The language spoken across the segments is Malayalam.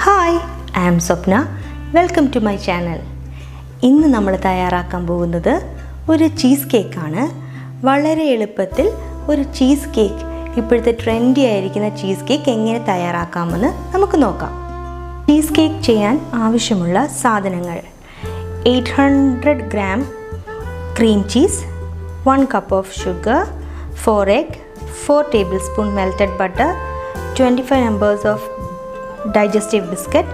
Hi, I am Swapna. Welcome to my channel. ഇന്ന് നമ്മൾ തയ്യാറാക്കാൻ പോകുന്നത് ഒരു ചീസ് കേക്കാണ്. വളരെ എളുപ്പത്തിൽ ഒരു ചീസ് കേക്ക്, ഇപ്പോഴത്തെ ട്രെൻഡി ആയിരിക്കുന്ന ചീസ് കേക്ക് എങ്ങനെ തയ്യാറാക്കാമെന്ന് നമുക്ക് നോക്കാം. ചീസ് കേക്ക് ചെയ്യാൻ ആവശ്യമുള്ള സാധനങ്ങൾ: 800 gram cream cheese, 1 cup of sugar, 4 egg, 4 tablespoon melted butter, 25 numbers of digestive biscuit,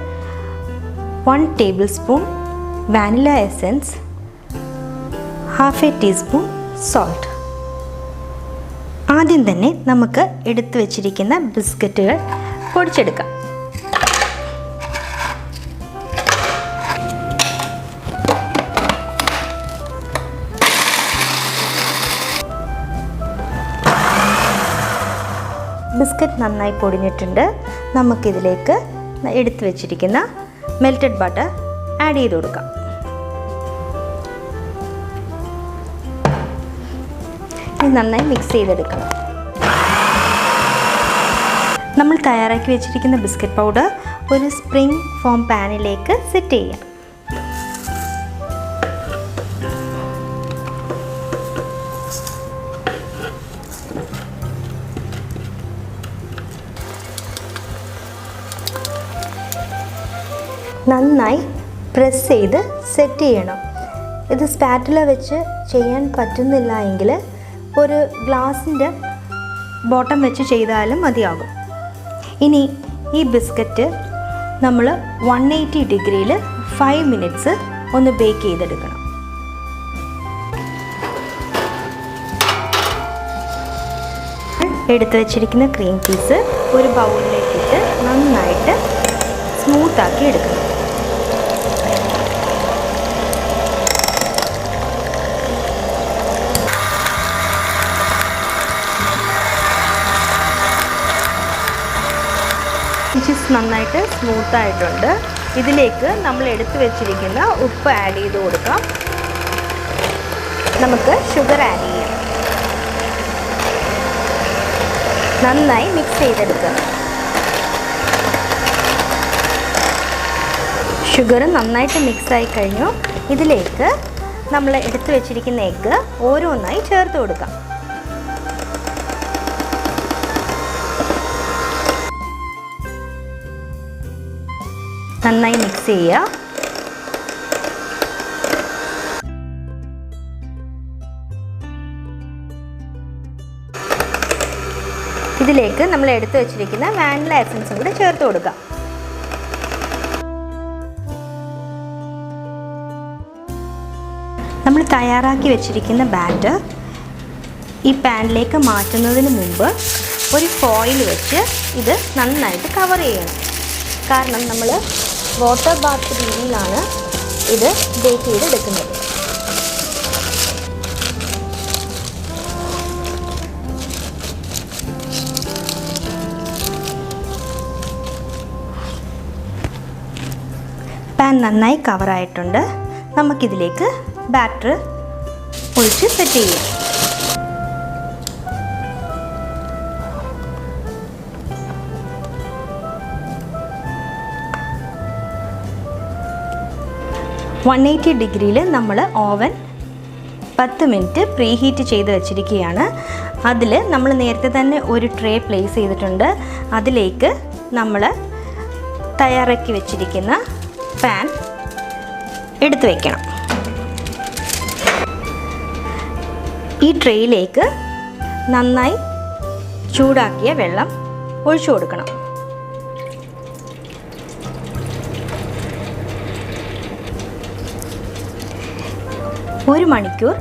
1 tablespoon vanilla essence, half a teaspoon salt. ആദ്യം തന്നെ നമുക്ക് എടുത്തു വച്ചിരിക്കുന്ന ബിസ്ക്കറ്റുകൾ പൊടിച്ചെടുക്കാം. ബിസ്ക്കറ്റ് നന്നായി പൊടിഞ്ഞിട്ടുണ്ട്. നമുക്കിതിലേക്ക് എടുത്തു വച്ചിരിക്കുന്ന മെൽറ്റഡ് ബട്ടർ ആഡ് ചെയ്ത് കൊടുക്കാം. ഇത് നന്നായി മിക്സ് ചെയ്തെടുക്കണം. നമ്മൾ തയ്യാറാക്കി വെച്ചിരിക്കുന്ന ബിസ്ക്കറ്റ് പൗഡർ ഒരു സ്പ്രിംഗ് ഫോം പാനിലേക്ക് സെറ്റ് ചെയ്യാം. നന്നായി പ്രസ് ചെയ്ത് സെറ്റ് ചെയ്യണം. ഇത് സ്പാറ്റുല വെച്ച് ചെയ്യാൻ പറ്റുന്നില്ല എങ്കിൽ ഒരു ഗ്ലാസിൻ്റെ ബോട്ടം വെച്ച് ചെയ്താലും മതിയാകും. ഇനി ഈ ബിസ്ക്കറ്റ് നമ്മൾ 180 ഡിഗ്രിയിൽ 5 മിനിറ്റ്സ് ഒന്ന് ബേക്ക് ചെയ്തെടുക്കണം. എടുത്തു വച്ചിരിക്കുന്ന ക്രീം ചീസ് ഒരു ബൗളിലേക്കിട്ട് നന്നായിട്ട് സ്മൂത്താക്കി എടുക്കണം. ചീസ് നന്നായിട്ട് സ്മൂത്തായിട്ടുണ്ട്. ഇതിലേക്ക് നമ്മൾ എടുത്തു വെച്ചിരിക്കുന്ന ഉപ്പ് ആഡ് ചെയ്ത് കൊടുക്കാം. നമുക്ക് ഷുഗർ ആഡ് ചെയ്യാം. നന്നായി മിക്സ് ചെയ്തെടുക്കുക. ഷുഗർ നന്നായിട്ട് മിക്സായി കഴിഞ്ഞു. ഇതിലേക്ക് നമ്മൾ എടുത്തു വെച്ചിരിക്കുന്ന എഗ്ഗ് ഓരോന്നായി ചേർത്ത് കൊടുക്കാം. നന്നായി മിക്സ് ചെയ്യുക. ഇതിലേക്ക് നമ്മൾ എടുത്തു വെച്ചിരിക്കുന്ന വാനില എസൻസും കൂടി ചേർത്ത് കൊടുക്കുക. നമ്മൾ തയ്യാറാക്കി വെച്ചിരിക്കുന്ന ബാറ്റർ ഈ പാനിലേക്ക് മാറ്റുന്നതിന് മുമ്പ് ഒരു ഫോയിൽ വെച്ച് ഇത് നന്നായിട്ട് കവർ ചെയ്യണം. കാരണം നമ്മൾ വാട്ടർ ബാത്ത് രീതിയിലാണ് ഇത് ബേക്ക് ചെയ്തെടുക്കുന്നത്. പാൻ നന്നായി കവറായിട്ടുണ്ട്. നമുക്കിതിലേക്ക് ബാറ്റർ ഒഴിച്ച് സെറ്റ് ചെയ്യാം. $180 ഡിഗ്രിയിൽ നമ്മൾ ഓവൻ 10 മിനിറ്റ് പ്രീ ഹീറ്റ് ചെയ്ത് വെച്ചിരിക്കുകയാണ്. അതിൽ നമ്മൾ നേരത്തെ തന്നെ ഒരു ട്രേ പ്ലേസ് ചെയ്തിട്ടുണ്ട്. അതിലേക്ക് നമ്മൾ തയ്യാറാക്കി വെച്ചിരിക്കുന്ന പാൻ എടുത്തു വയ്ക്കണം. ഈ ട്രേയിലേക്ക് നന്നായി ചൂടാക്കിയ വെള്ളം ഒഴിച്ചു കൊടുക്കണം. ഒരു മണിക്കൂർ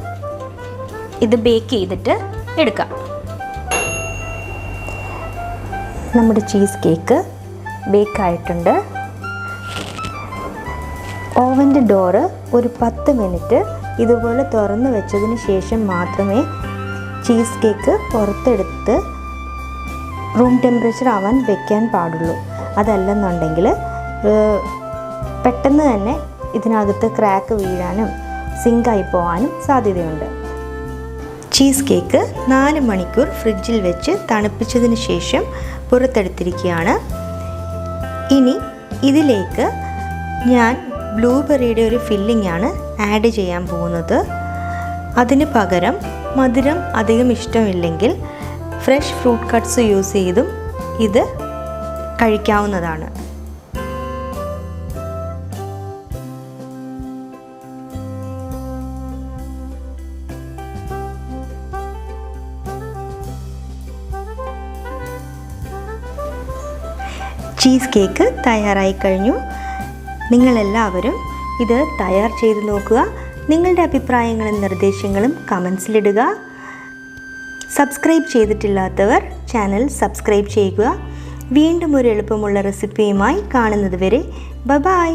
ഇത് ബേക്ക് ചെയ്തിട്ട് എടുക്കാം. നമ്മുടെ ചീസ് കേക്ക് ബേക്കായിട്ടുണ്ട്. ഓവൻ്റെ ഡോറ് ഒരു 10 മിനിറ്റ് ഇതുപോലെ തുറന്ന് വെച്ചതിന് ശേഷം മാത്രമേ ചീസ് കേക്ക് പുറത്തെടുത്ത് റൂം ടെമ്പറേച്ചർ ആവാൻ വെക്കാൻ പാടുള്ളൂ. അതല്ലെന്നുണ്ടെങ്കിൽ പെട്ടെന്ന് തന്നെ ഇതിനകത്ത് ക്രാക്ക് വീഴാനും സിങ്കായി പോകാനും സാധ്യതയുണ്ട്. ചീസ് കേക്ക് 4 മണിക്കൂർ ഫ്രിഡ്ജിൽ വെച്ച് തണുപ്പിച്ചതിന് ശേഷം പുറത്തെടുത്തിരിക്കുകയാണ്. ഇനി ഇതിലേക്ക് ഞാൻ ബ്ലൂബെറിയുടെ ഒരു ഫില്ലിംഗ് ആണ് ആഡ് ചെയ്യാൻ പോകുന്നത്. അതിന് പകരം മധുരം അധികം ഇഷ്ടമില്ലെങ്കിൽ ഫ്രഷ് ഫ്രൂട്ട് കട്ട്സ് യൂസ് ചെയ്തും ഇത് കഴിക്കാവുന്നതാണ്. ചീസ് കേക്ക് തയ്യാറായി കഴിഞ്ഞു. നിങ്ങളെല്ലാവരും ഇത് തയ്യാർ ചെയ്ത് നോക്കുക. നിങ്ങളുടെ അഭിപ്രായങ്ങളും നിർദ്ദേശങ്ങളും കമൻസിലിടുക. സബ്സ്ക്രൈബ് ചെയ്തിട്ടില്ലാത്തവർ ചാനൽ സബ്സ്ക്രൈബ് ചെയ്യുക. വീണ്ടും ഒരു എളുപ്പമുള്ള റെസിപ്പിയുമായി കാണുന്നത് വരെ ബൈ.